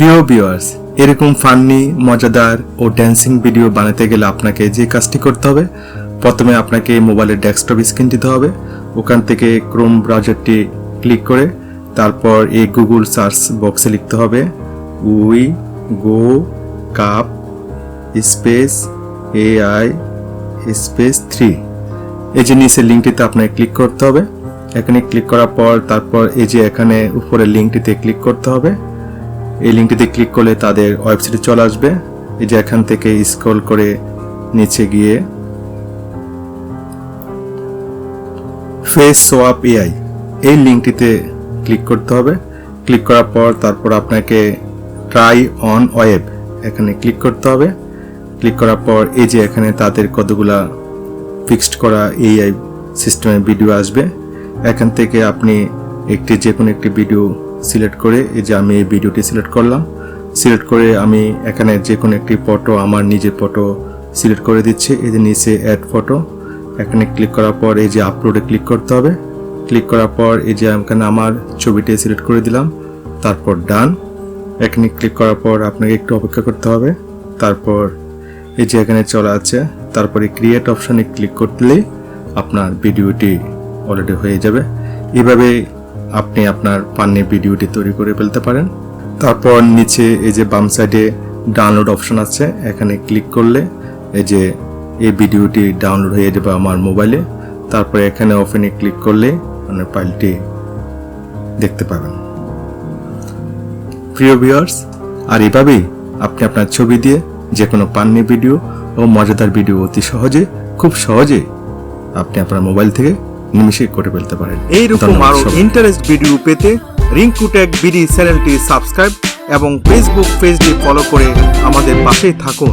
প্রিয় ভিউয়ার্স, এরকম ফান্নি মজাদার ও ড্যান্সিং ভিডিও বানাতে গেলে আপনাকে যে কাজটি করতে হবে, প্রথমে আপনাকে মোবাইলের ডেস্কটপ স্ক্রিন দিতে হবে। ওখান থেকে ক্রোম ব্রাউজারটি ক্লিক করে তারপর এই গুগল সার্চ বক্সে লিখতে হবে we go cup space AI space 3। এই যে নিচের লিঙ্কটিতে আপনাকে ক্লিক করতে হবে। এখানে ক্লিক করার পর তারপর এই যে এখানে উপরের লিঙ্কটিতে ক্লিক করতে হবে। এই লিঙ্কটিতে ক্লিক করলে তাদের ওয়েবসাইটে চলে আসবে। এই যে এখান থেকে স্ক্রল করে নিচে গিয়ে ফেস সোয়াপ AI এই লিঙ্কটিতে ক্লিক করতে হবে। ক্লিক করার পর তারপর আপনাকে ট্রাই অন ওয়েব এখানে ক্লিক করতে হবে। ক্লিক করার পর এই যে এখানে তাদের কতগুলা ফিক্সড করা AI সিস্টেমের ভিডিও আসবে। এখান থেকে আপনি যে কোনো একটি ভিডিও সিলেক্ট করে, এই যে আমি এই ভিডিওটি সিলেক্ট করলাম। সিলেক্ট করে আমি এখানে যে কোনো একটি ফটো, আমার নিজের ফটো সিলেক্ট করে দিচ্ছি। এই যে নিচে অ্যাড ফটো এখানে ক্লিক করার পর এই যে আপলোডে ক্লিক করতে হবে। ক্লিক করার পর এই যে এখানে আমার ছবিটি সিলেক্ট করে দিলাম, তারপর ডান। এখানে ক্লিক করার পর আপনাকে একটু অপেক্ষা করতে হবে। তারপর এই যে এখানে চলে আছে, তারপরে ক্রিয়েট অপশনে ক্লিক করলেই আপনার ভিডিওটি অলরেডি হয়ে যাবে। এভাবে আপনি আপনার ফানি ভিডিওটি তৈরি করে ফেলতে পারেন। তারপর নিচে এই যে বাম সাইডে ডাউনলোড অপশন আছে, এখানে ক্লিক করলে এই যে এই ভিডিওটি ডাউনলোড হয়ে যাবে আমার মোবাইলে। তারপরে এখানে ওপেনে ক্লিক করলে আপনার ফাইলটি দেখতে পাবেন। প্রিয় ভিউয়ার্স, আর এভাবেই আপনি আপনার ছবি দিয়ে যে কোনো ফানি ভিডিও ও মজাদার ভিডিও অতি সহজে, খুব সহজে আপনি আপনার মোবাইল থেকে নিমিষে করে ফেলতে পারেন। এইরকম আরো ইন্টারেস্ট ভিডিও পেতে রিঙ্কু টেক বিডি চ্যানেলটি সাবস্ক্রাইব এবং ফেসবুক পেজটি ফলো করে আমাদের পাশেই থাকুন।